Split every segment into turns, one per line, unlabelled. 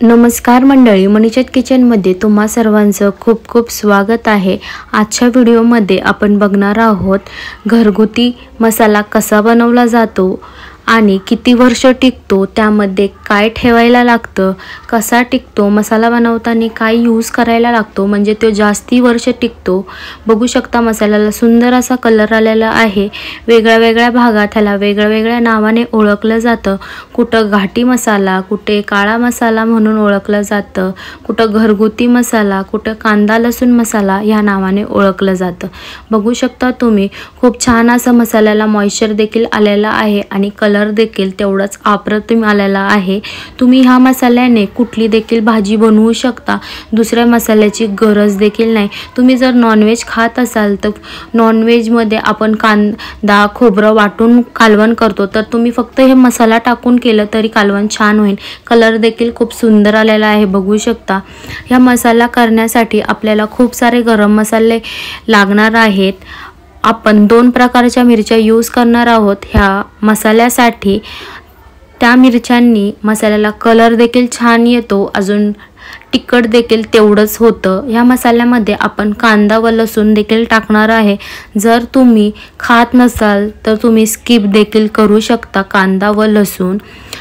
नमस्कार मंडळी, मनीषाज किचनमध्ये तुम्हा सर्वांचं खूप खूप स्वागत आहे। आजच्या व्हिडिओमध्ये आपण बघणार आहोत घरगुती मसाला कसा बनवला जातो आणि किती वर्ष टिकतो, त्यामध्ये काय ठेवायला लागतं, कसा टिकतो, मसाला बनवताना काय यूज करायला लागतो म्हणजे तो जास्ती वर्ष टिकतो। बघू शकता मसाल्याला सुंदर असा कलर आलेला आहे। वेगळ्या भागात ह्याला वेगळ्या नावाने ओळखलं जातं। कुठं घाटी मसाला, कुठे काळा मसाला म्हणून ओळखलं जातं, कुठं घरगुती मसाला, कुठं कांदा लसूण मसाला या नावाने ओळखलं जातं। बघू शकता तुम्ही खूप छान असा मसाल्याला मॉइश्चर देखील आलेला आहे आणि कलर देखील तेवढाच अप्रतिम आलेला आहे। तुम्ही ह्या मसाल्याने कुठली देखील भाजी बनवू शकता, दुसऱ्या मसाल्याची गरज देखील नाही। तुम्ही जर नॉनव्हेज खात असाल तर नॉनव्हेज मध्ये आपण कांदा खोबरं वाटून कालवण करतो, तर तुम्ही फक्त हे मसाला टाकून केलं तरी कालवण छान होईल। कलर देखील खूप सुंदर आलेला आहे। बघू शकता ह्या मसाला करण्यासाठी आपल्याला खूप सारे गरम मसाले लागणार आहेत। आपण 2 प्रकारच्या मिरच्या यूज करणार आहोत ह्या मसाल्यासाठी। त्या मिरच्यांनी मसाल्याला कलर देखील छान येतो, अजून तिखट देखील तेवढंच होतं। ह्या मसाल्यामध्ये आपण कांदा व लसूण देखील टाकणार आहे। जर तुम्ही खात नसाल तर तुम्ही स्किप देखील करू शकता कांदा व लसूण।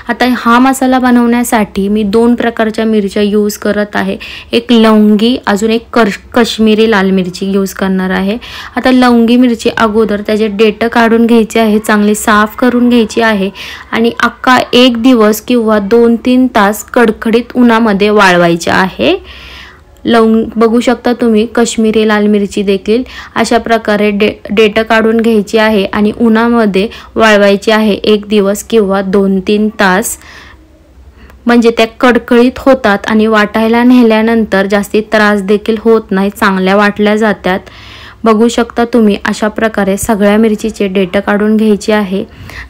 आता हा मसाला बनवण्यासाठी मी 2 प्रकारच्या मिरच्या यूज करत आहे। एक लवंगी, अजून एक काश्मीरी लाल मिरची यूज करणार आहे। आता लवंगी मिरची अगोदर त्याचे देठ काढून घ्यायचे आहे, चांगली साफ करून घ्यायची आहे आणि अख्खा 1 दिवस किंवा 2-3 तास कडकडीत उन्हामध्ये वाळवायचे आहे। बघू शकता तुम्ही काश्मीरी लाल मिरची देखील अशा प्रकारे देठ काढून घ्यायची आहे आणि उन्हामध्ये वाळवायची आहे 1 दिवस किंवा 2-3 तास, म्हणजे त्या कडकडीत होतात आणि वाटायला नेल्यानंतर जास्ती त्रास देखील होत नाही, चांगल्या वाटल्या जातात। बघू शकता तुम्ही अशा प्रकारे सगळ्या मिरचीचे देठ काढून घ्यायचे आहे।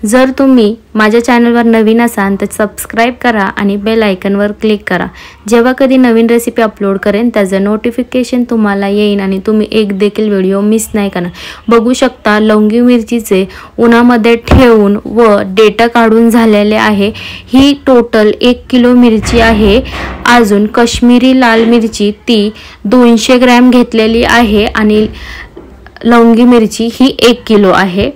जर तुम्ही माझ्या चॅनलवर नवीन असाल तर सबस्क्राइब करा आणि बेल आयकॉनवर क्लिक करा। जेव्हा कधी नवीन रेसिपी अपलोड करेन त्याचं नोटिफिकेशन तुम्हाला येईल आणि तुम्ही एक देखील व्हिडिओ मिस नाही करणार। बघू शकता लवंगी मिरचीचे उन्हामध्ये ठेवून व देठ काढून झालेले आहे। ही टोटल 1 किलो मिरची आहे। अजून काश्मीरी लाल मिरची ती 200 ग्रॅम घेतलेली आहे आणि लवंगी मिरची ही 1 किलो आहे।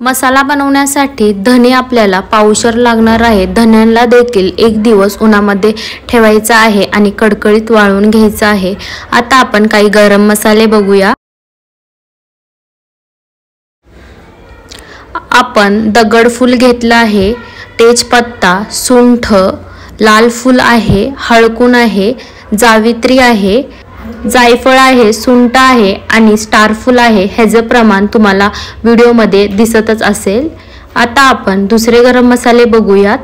मसाला बनवण्यासाठी धने आपल्याला पावशर लागणार आहे। धन्यांना देखील 1 दिवस उन्हामध्ये ठेवायचा आहे आणि कडकडीत वाळवून घ्यायचा आहे। आता आपण काही गरम मसाले बघूया। आपण दगडफूल घेतला आहे, तेजपत्ता, सुंठ, लाल फूल आहे, हळकुंड आहे, जावित्री आहे, जायफळ आहे, सुंठ आहे आणि स्टार फूल आहे। ह्याचं प्रमाण तुम्हाला व्हिडिओमध्ये दिसतच असेल। आता आपण दुसरे गरम मसाले बघूयात।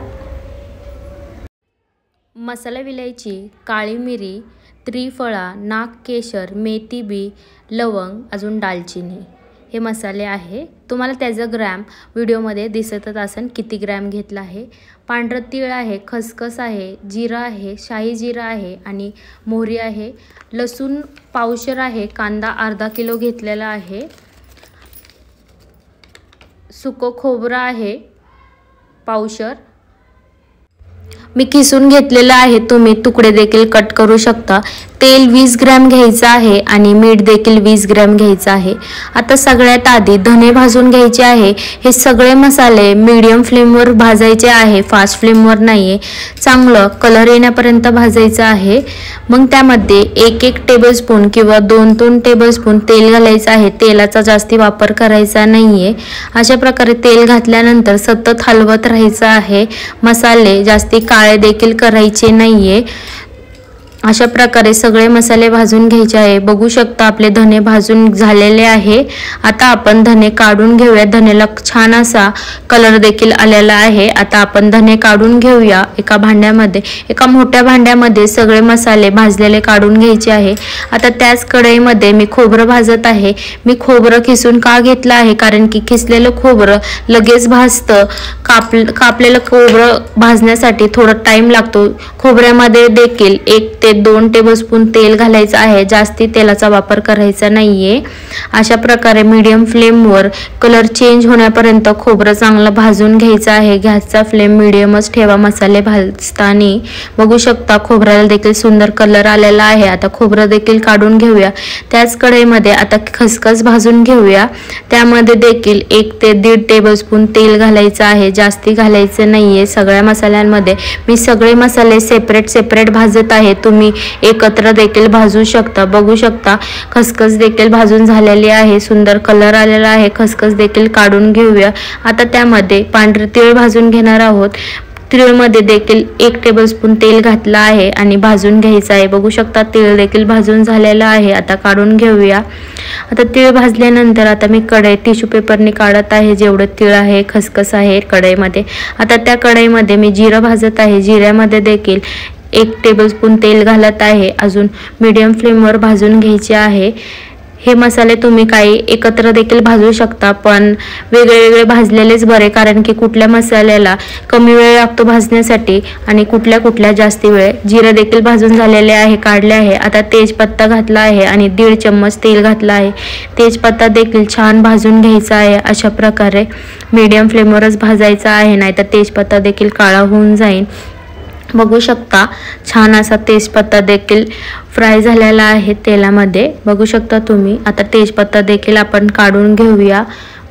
मसाला विलायची, काळी मिरी, त्रिफळा, नागकेशर, मेथी बी, लवंग, अजून दालचिनी हे मसाले आहे। तुम्हाला त्याचं ग्रॅम व्हिडिओमध्ये दिसतच असेल किती ग्रॅम घेतला आहे। पांढरं तीळ आहे, खसखस आहे, जिरा आहे, शाही जिरा आहे आणि मोहरी आहे। लसूण पावशर आहे, कांदा अर्धा किलो घेतलेला आहे, सुकं खोबरं आहे पावशर, मी किसून घेतलेला आहे, तुम्ही तुकडे देखील कट करू शकता। तेल 20 ग्रॅम घ्यायचं आहे आणि मीठ देखील 20 ग्रॅम घ्यायचं आहे। आता सगळ्यात आधी धने भाजून घ्यायचे आहे। हे सगळे मसाले मीडियम फ्लेमवर भाजायचे आहे, फास्ट फ्लेमवर नाहीये। चांगलं कलर येण्यापर्यंत भाजायचं आहे। मग त्यामध्ये 1-1 टेबलस्पून किंवा 2-2 टेबलस्पून तेल घालायचं आहे। तेलाचा जास्ती वापर करायचा नाहीये। अशा प्रकारे तेल घातल्यानंतर सतत हलवत राहायचं आहे। मसाले जास्ती काळे देखील करायचे नाहीये। अशा प्रकारे सगळे मसाले भाजून घ्यायचे आहे। बघू शकता आपले धने भाजून झालेले आहे। आता आपण धने काढून घेऊया। धनेला छान असा कलर देखील आलेला आहे। आता आपण धने काढून घेऊया एका भांड्यामध्ये। एका मोठ्या भांड्यामध्ये सगळे मसाले भाजलेले काढून घ्यायचे आहे। आता त्याच कढईमध्ये मी खोबरं भाजत आहे। मी खोबरं खिसून का घेतलं आहे, कारण की खिसलेलं खोबरं लगेच भाजतं। कापलेलं खोबरं भाजण्यासाठी थोडा टाइम लागतो। खोबऱ्यामध्ये देखील 1 ते 2 टेबलस्पून तेल घालायचं आहे, जास्ती तेलाचा वापर करायचा नाहीये। अशा प्रकारे मीडियम फ्लेमवर कलर चेंज होण्यापर्यंत खोबरं चांगलं भाजून घ्यायचं आहे। गॅसचा फ्लेम मीडियमच ठेवा मसाले भाजताना। बघू शकता खोबऱ्याला देखील सुंदर कलर आलेला आहे। आता खोबरं देखील काढून घेऊया। त्याच कढईमध्ये आता खसखस भाजून घेऊया। त्यामध्ये देखील 1 ते 1.5 टेबलस्पून तेल घालायचं आहे, जास्ती घालायचं नाहीये। सगळ्या मसाल्यांमध्ये मी सगळे मसाले सेपरेट भाजत आहे, तुम्ही एकत्र देखील भाजू शकता। बघू शकता खसखस देखील भाजून झालेली आहे, सुंदर कलर आलेला आहे। खसखस देखील काढून घेऊया। आता त्यामध्ये पांढरे तीळ भाजून घेणार आहोत। तीळमध्ये देखील 1 टेबलस्पून तेल घातलं आहे आणि भाजून घ्यायचं आहे। बघू शकता तीळ देखील भाजून झालेला आहे, आता काढून घेऊया। आता तीळ भाजल्यानंतर आता मी कढई टिश्यू पेपरने काढत आहे जेवढं तीळ आहे खसखस आहे कढईमध्ये। आता त्या कढईमध्ये मी जिरं भाजत आहे, जिऱ्यामध्ये देखील 1 टेबलस्पून तेल घालत आहे। अजून मीडियम फ्लेमवर भाजून घ्यायचे आहे। हे मसाले तुम्ही काही एकत्र देखील भाजू शकता, पण वेगळे भाजलेलेच बरे, कारण की कुठल्या मसाल्याला कमी वेळ लागतो भाजण्यासाठी आणि कुठल्या जास्ती वेळ। जिरं देखील भाजून झालेले आहे, काढले आहे। आता तेजपत्ता घातला आहे आणि 1.5 चम्मच तेल घातला आहे। तेजपत्ता देखील छान भाजून घ्यायचा आहे। अशा प्रकारे मीडियम फ्लेमवरच भाजायचा आहे, नाहीतर तेजपत्ता देखील काळा होऊन जाईल। बघू शकता छान असा तेजपत्ता देखील फ्राय झालेला आहे तेलामध्ये, बघू शकता तुम्ही। आता तेजपत्ता देखील आपण काढून घेऊया।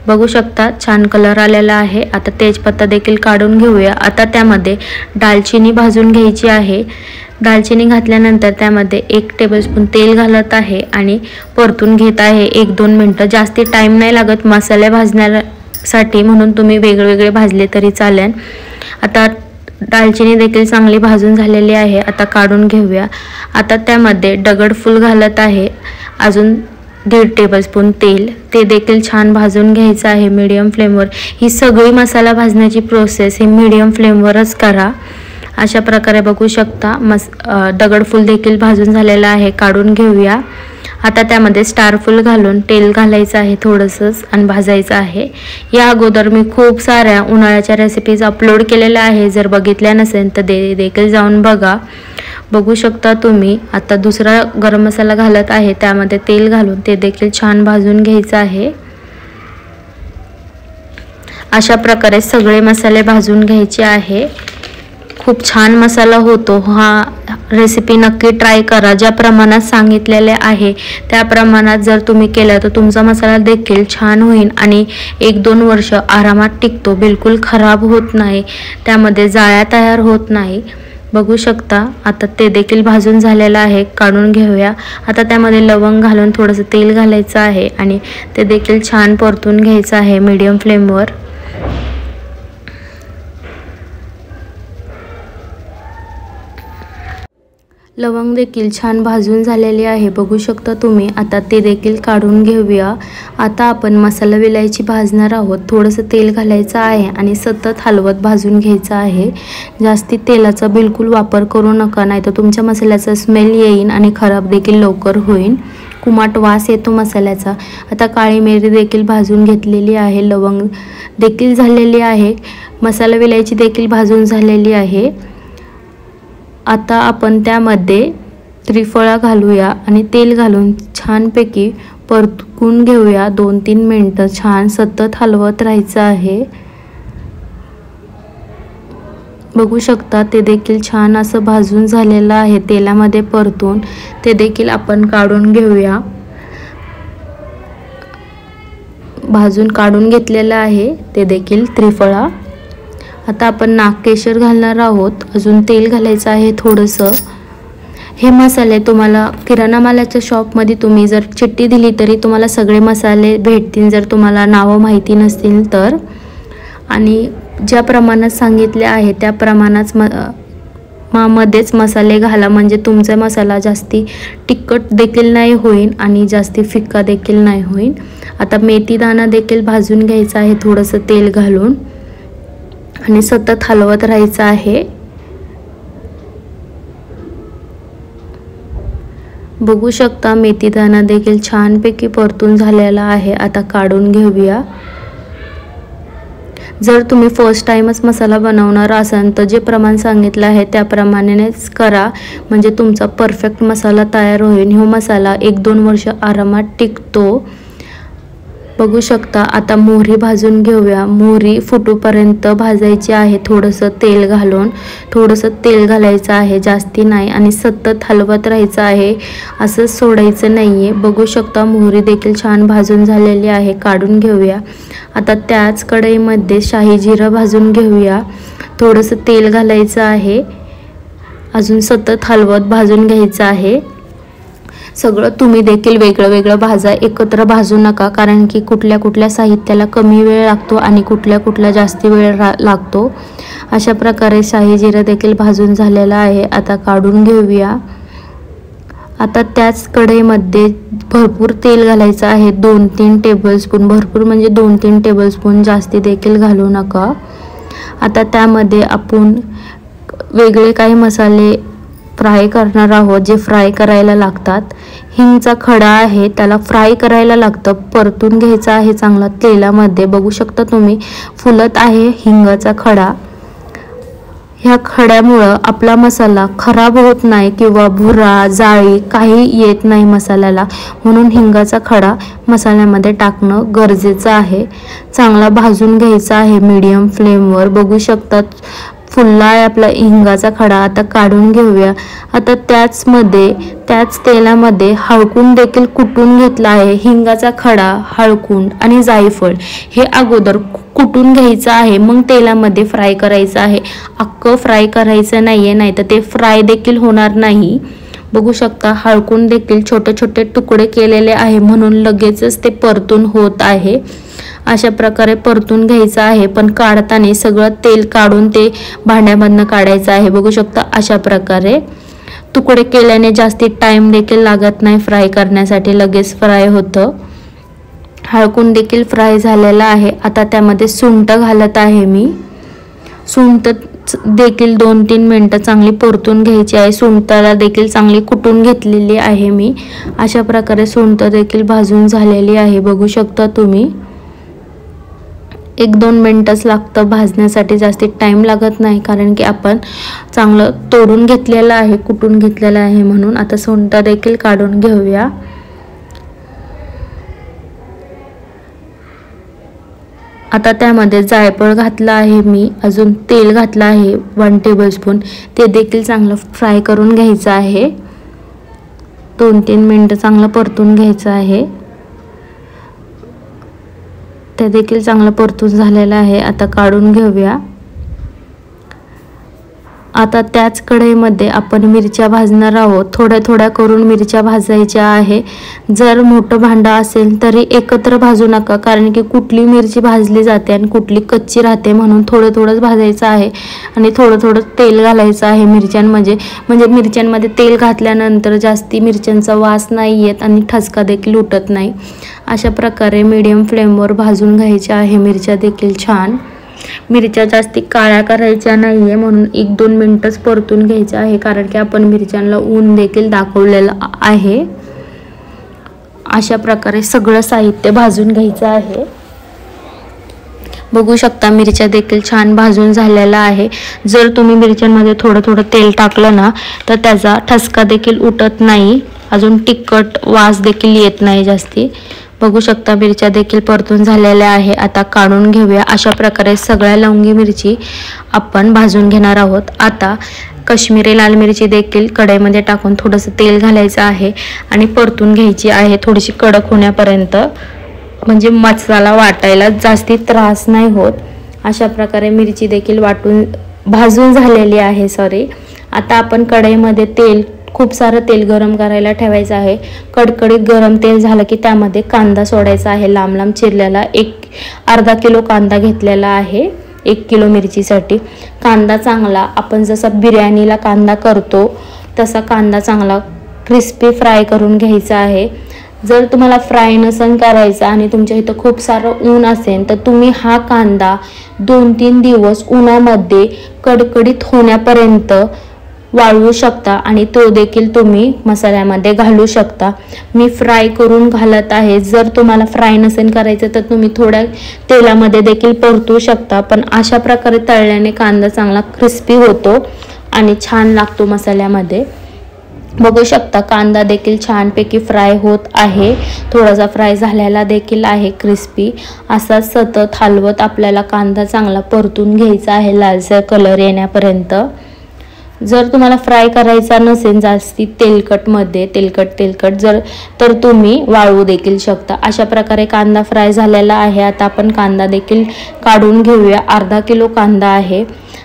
बघू शकता छान कलर आलेला आहे। आता तेजपत्ता देखील काढून घेऊया। आता त्यामध्ये दालचिनी भाजून घ्यायची आहे। दालचिनी घातल्यानंतर त्यामध्ये 1 टेबलस्पून तेल घालत आहे आणि परतून घेत आहे 1-2 मिनिटं। जास्ती टाइम नाही लागत मसाले भाजण्यासाठी, म्हणून तुम्ही वेगवेगळे भाजले तरी चालेल। आता दालचिनी देखील चांगली भाजून झालेली आहे, आता काढून घेऊया। आता त्यामध्ये दगडफूल घालत आहे, अजून 1.5 टेबलस्पून तेल, ते देखील छान भाजून घ्यायचं आहे मीडियम फ्लेमवर। ही सगळी मसाला भाजण्याची प्रोसेस ही मीडियम फ्लेमवरच करा। अशा प्रकारे बघू शकता दगडफूल देखील भाजून झालेला आहे, काढून घेऊया। आता त्यामध्ये स्टारफूल घालून तेल घालायचं आहे थोडंसंच आणि भाजायचं आहे। या अगोदर मी खूप साऱ्या उन्हाळ्याच्या रेसिपीज अपलोड केलेल्या आहे, जर बघितल्या नसेल तर देखील जाऊन बघा। बघू शकता तुम्ही। आता दुसरा गरम मसाला घालत आहे, त्यामध्ये तेल घालून ते देखील छान भाजून घ्यायचं आहे। अशा प्रकारे सगळे मसाले भाजून घ्यायचे आहे। खूप छान मसाला होतो हा। रेसिपी नक्की ट्राय करा। ज्या प्रमाणात सांगितलेले आहे त्या प्रमाणात जर तुम्ही केलं तर तुमचा मसाला देखील छान होईल आणि 1-2 वर्ष आरामात टिकतो, बिलकुल खराब होत नाही, त्यामध्ये जाळ्या तयार होत नाही। बघू शकता आता ते देखील भाजून झालेलं आहे, काढून घेऊया। आता त्यामध्ये लवंग घालून थोडंसं तेल घालायचं आहे आणि ते देखील छान परतून घ्यायचं आहे मीडियम फ्लेमवर। लवंग देखील छान भाजून झालेली आहे, बघू शकता तुम्ही। आता ते देखील काढून घेऊया। आता आपण मसाला विलायची भाजणार आहोत। थोडंसं तेल घालायचं आहे आणि सतत हलवत भाजून घ्यायचं आहे। जास्ती तेलाचा बिलकुल वापर करू नका, नाहीतर तुमच्या मसाल्याचा स्मेल येईल आणि खराब देखील लवकर होईल, कुमाट वास येतो मसाल्याचा। आता काळी मिरी देखील भाजून घेतलेली आहे, लवंग देखील झालेली आहे, मसाला विलायची देखील भाजून झालेली आहे। आता आपण त्यामध्ये त्रिफळा घालूया आणि तेल घालून छानपैकी परतून घेऊया 2-3 मिनिटं। छान सतत हलवत राहायचं आहे। बघू शकता ते देखील छान असं भाजून झालेलं आहे तेलामध्ये परतून, ते देखील आपण काढून घेऊया। भाजून काढून घेतलेलं आहे ते देखील त्रिफळा। आता आपण नागकेशर घालणार आहोत, अजून तेल घालायचं आहे थोडंसं। हे मसाले तुम्हाला किराणा मालाच्या शॉपमध्ये तुम्ही जर चिठ्ठी दिली तरी तुम्हाला सगळे मसाले भेटतील, जर तुम्हाला नावं माहिती नसतील तर। आणि ज्या प्रमाणात सांगितले आहे त्या प्रमाणात मध्येच मसाले घाला, म्हणजे तुमचा मसाला जास्ती तिखट देखील नाही होईल आणि जास्ती फिक्का देखील नाही होईल। आता मेथी दाणा देखील भाजून घ्यायचा आहे थोडंसं तेल घालून आणि सतत हलवत राहायचं आहे। बघू शकता मेथी दाणा देखील छानपैकी परतून झालेला आहे, आता काढून घेऊया। जर तुम्ही फर्स्ट टाइमच मसाला बनवणार असाल तर जे प्रमाण सांगितलं आहे त्याप्रमाणेच करा, म्हणजे तुमचा परफेक्ट मसाला तयार होईल. हा मसाला 1-2 वर्ष आरामात टिकतो. बघू शकता. आता मोहरी भाजून घेऊया. मोहरी फुटूपर्यंत भाजायची आहे. थोडंसं तेल घालायचं आहे, जास्ती नाही, आणि सतत हलवत राहायचं आहे, असं सोडायचं नाही आहे. बघू शकता मोहरी देखील छान भाजून झालेली आहे. काढून घेऊया. आता त्याच कढईमध्ये शाही जिरं भाजून घेऊया. थोडंसं तेल घालायचं आहे, अजून सतत हलवत भाजून घ्यायचं आहे. सगळं तुम्ही देखील वेगळं भाजा, एकत्र भाजू नका, कारण की कुठल्या साहित्याला कमी वेळ लागतो आणि कुठल्या जास्ती वेळ लागतो. अशा प्रकारे शाही जिरं देखील भाजून झालेलं आहे. आता काढून घेऊया. आता त्याच कढईमध्ये भरपूर तेल घालायचं आहे, 2-3 टेबलस्पून. भरपूर म्हणजे 2-3 टेबलस्पून, जास्ती देखील घालू नका. आता त्यामध्ये आपण वेगळे काही मसाले फ्राय करणार आहोत, जे फ्राय करायला लागतात. हिंगचा खडा आहे, त्याला फ्राय करायला लागतं, परतून घ्यायचा आहे चांगला तेलामध्ये. बघू शकता तुम्ही फुलत आहे हिंगाचा खडा. ह्या खड्यामुळं आपला मसाला खराब होत नाही किंवा भुरा जाळी काही येत नाही मसाल्याला, म्हणून हिंगाचा खडा मसाल्यामध्ये टाकणं गरजेचं आहे. चांगला भाजून घ्यायचा आहे मीडियम फ्लेमवर. बघू शकतात फुलला आहे आपला हिंगाचा खडा. आता काढून घेऊया. आता त्याच तेलामध्ये हळकुंड देखील कुटून घेतला आहे. हिंगाचा खडा, हळकुंड आणि जायफळ हे अगोदर कुटून घ्यायचं आहे, मग तेलामध्ये फ्राय करायचं आहे. अख्खं फ्राय करायचं नाहीये, नाही तर ते फ्राय देखील होणार नाही. बघू शकता हळकुंड देखील छोटे तुकडे केलेले आहे, म्हणून लगेचच ते परतून होत आहे. अशा प्रकारे परतून घ्यायचं आहे, पण काढताना सगळं तेल काढून ते भांड्यामधनं काढायचं आहे. बघू शकता अशा प्रकारे तुकडे केल्याने जास्ती टाइम देखील लागत नाही फ्राय करण्यासाठी, लगेच फ्राय होतं. हळकुंड देखील फ्राय झालेला आहे. आता त्यामध्ये सुंठ घालत आहे मी. सुंठ देखील 2-3 मिनिटं चांगली परतून घ्यायची आहे. सुंठाला देखील चांगली कुटून घेतलेली आहे मी. अशा प्रकारे सुंठ देखील भाजून झालेली आहे. बघू शकता तुम्ही 1-2 मिनिटच लागतं भाजण्यासाठी, जास्ती टाइम लागत नाही, कारण की आपण चांगलं तोडून घेतलेलं आहे, कुटून घेतलेलं आहे म्हणून. आता सुंठ देखील काढून घेऊया. आता त्यामध्ये जायफळ घातलं आहे मी, अजून तेल घातलं आहे 1 टेबलस्पून. ते देखील चांगलं फ्राय करून घ्यायचं आहे. 2-3 मिनिटं चांगलं परतून घ्यायचं आहे. ते देखील चांगलं परतून झालेलं आहे. आता काढून घेऊया. आता त्याच कढईमध्ये आपण मिरच्या भाजणार आहोत. थोड्या करून मिरच्या भाजायच्या आहे. जर मोठं भांडं असेल तरी एकत्र भाजू नका, कारण की कुठली मिरची भाजली जाते आणि कुठली कच्ची राहते, म्हणून थोडंच भाजायचं आहे. आणि थोडं तेल घालायचं आहे मिरच्यांमध्ये, म्हणजे मिरच्यांमध्ये तेल घातल्यानंतर जास्ती मिरच्यांचा वास नाही येत आणि ठसका देखील उठत नाही. अशा प्रकारे मीडियम फ्लेमवर भाजून घ्यायच्या आहे मिरच्या देखील छान. मिरच्या जास्ती काळ्या करायच्या नाहीये, म्हणून 1-2 मिनिटच परतून घ्यायचं आहे, कारण की आपण मिरच्यांना ऊन देखील दाखवलेलं आहे. अशा प्रकारे सगळं साहित्य भाजून घ्यायचं आहे. बघू शकता मिरच्या देखील छान भाजून झालेला आहे. जर तुम्ही मिरच्यांमध्ये थोडं तेल टाकलं ना तर त्याचा ठसका देखील उठत नाही, अजून तिखट वास देखील येत नाही जास्ती. बघू शकता मिरच्या देखील परतून झालेल्या आहे. आता काढून घेऊया. अशा प्रकारे सगळ्या लवंगी मिरची आपण भाजून घेणार आहोत. आता काश्मीरी लाल मिरची देखील कढईमध्ये टाकून थोडंसं तेल घालायचं आहे आणि परतून घ्यायची आहे थोडीशी कडक होण्यापर्यंत, म्हणजे मसाला वाटायला जास्ती त्रास नाही होत. अशा प्रकारे मिरची देखील भाजून झालेली आहे. आता आपण कढईमध्ये खूप सारं तेल गरम करायला ठेवायचं आहे. कडकडीत गरम तेल झालं की त्यामध्ये कांदा सोडायचा आहे, लांब चिरलेला. अर्धा किलो कांदा घेतलेला आहे 1 किलो मिरचीसाठी. कांदा चांगला आपण जसा बिर्याणीला कांदा करतो तसा कांदा चांगला क्रिस्पी फ्राय करून घ्यायचा आहे. जर तुम्हाला फ्राय नसेल करायचा आणि तुमच्या इथं खूप सारं ऊन असेल तर तुम्ही हा कांदा 2-3 दिवस उन्हामध्ये कडकडीत होण्यापर्यंत वाळवू शकता आणि तो देखील तुम्ही मसाल्यामध्ये घालू शकता। मी फ्राय करून घालत आहे। जर तुम्हाला फ्राय नसेल करायचं तर तुम्ही थोड्या तेलामध्ये देखील परतू शकता, पण अशा प्रकारे तळल्याने कांदा चांगला क्रिस्पी होतो आणि छान लागतो मसाल्यामध्ये। बघू शकता कांदा देखील छानपैकी फ्राय होत आहे, थोडासा फ्राय झालेला देखील आहे क्रिस्पी। असा सतत हलवत आपल्याला कांदा चांगला परतून घ्यायचा आहे लालसर कलर येण्यापर्यंत। जर तुम्हाला फ्राय करायचा नसेल जास्ती तेलकट जर तर तुम्ही वाळवू देखील शकता। अशा प्रकारे कांदा फ्राय झालेला आहे। आता आपण कांदा देखील काढून घेऊया। अर्धा किलो कांदा आहे।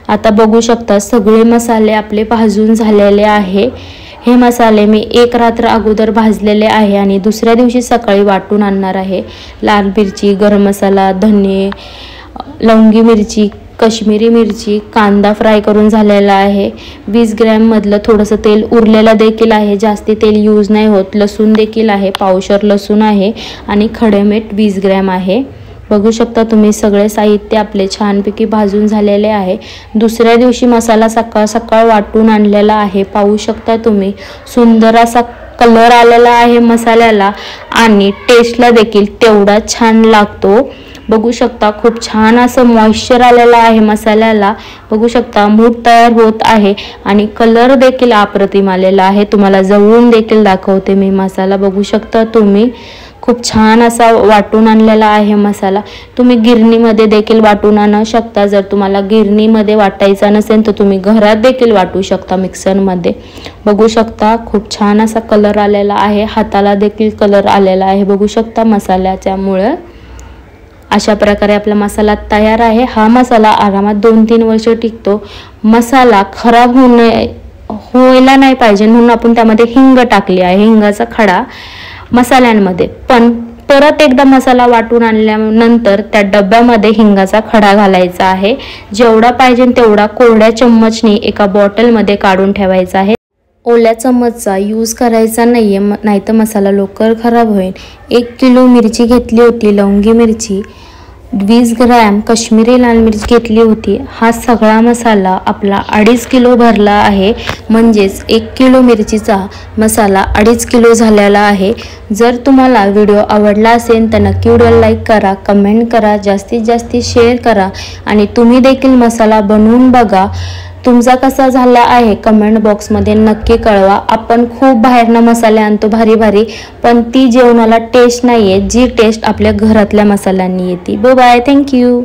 आता बघू शकता सगळे मसाले आपले भाजून झालेले आहे। हे मसाले मी एक रात्र अगोदर भाजलेले आहे आणि दुसऱ्या दिवशी सकाळी वाटून आणणार आहे। लाल मिरची, गरम मसाला, धने, लवंगी मिरची, कश्मीरी मिरची, कांदा फ्राय करून झालेला आहे। 20 ग्रॅम मधलं थोडंसं तेल उरलेलं देखील आहे, जास्ती तेल यूज नाही होत। लसूण देखील आहे, पावशर लसूण आहे आणि खडे मीठ 20 ग्रॅम आहे। बघू शकता तुम्ही सगळे साहित्य आपले छानपैकी भाजून झालेले आहे। दुसऱ्या दिवशी मसाला सकाळ वाटून आणलेला आहे। पाहू शकता तुम्ही सुंदर असा कलर आलेला आहे मसाल्याला आणि टेस्टला देखील तेवढा छान लागतो। बघू शकता खूप छान असं मॉइश्चर आलेला आहे मसाल्याला। बघू शकता मूठ तयार होत आहे आणि कलर देखील अप्रतिम आलेला आहे। तुम्हाला जवळून देखील दाखवते मी मसाला। बघू शकता तुम्ही खूप छान असा वाटून आणलेला आहे मसाला। तुम्ही गिरणीमध्ये देखील वाटून आणू शकता। जर तुम्हाला गिरणीमध्ये वाटायचा नसेल तर तुम्ही घरात देखील वाटू शकता मिक्सरमध्ये। बघू शकता खूप छान असा कलर आलेला आहे, हाताला देखील कलर आलेला आहे। बघू शकता मसाल्याच्यामुळे अशा प्रकारे आपला मसाला तयार आहे। हा मसाला आरामात 2-3 वर्ष टिकतो। मसाला खराब व्हायला नाही पाहिजे म्हणून आपण त्यामध्ये हिंग टाकली आहे, हिंगाचा खडा मसाल्यांमध्ये। पण परत एकदा मसाला वाटून आणल्यानंतर त्या डब्यामध्ये हिंगाचा खडा घालायचा आहे। जेवढा पाहिजे तेवढा कोरड्या चम्मचने एका बॉटलमध्ये काढून ठेवायचा आहे। ओल्या चम्मचचा यूज करायचा नाहीये, नाहीतर मसाला लवकर खराब होईल। 1 किलो मिरची घेतली होती, लवंगी मिरची, 20 ग्रॅम कश्मीरी लाल मिरची घेतली होती। हा सगळा मसाला आपला 2.5 किलो भरला आहे, म्हणजेच 1 किलो मिरचीचा मसाला 2.5 किलो झालेला आहे। जर तुम्हाला व्हिडिओ आवडला असेल तर नक्की व्हिडिओला लाईक करा, कमेंट करा, जास्तीत जास्त शेअर करा आणि तुम्ही देखील मसाला बनवून बघा। तुमचा कसा झाला आहे कमेंट बॉक्समध्ये नक्की कळवा। आपण खूप बाहेरनं मसाले आणतो भारी भारी, पण ती जेवणाला टेस्ट नाहीये जी टेस्ट आपल्या घरातल्या मसाल्यांनी येते। Bye bye, thank you.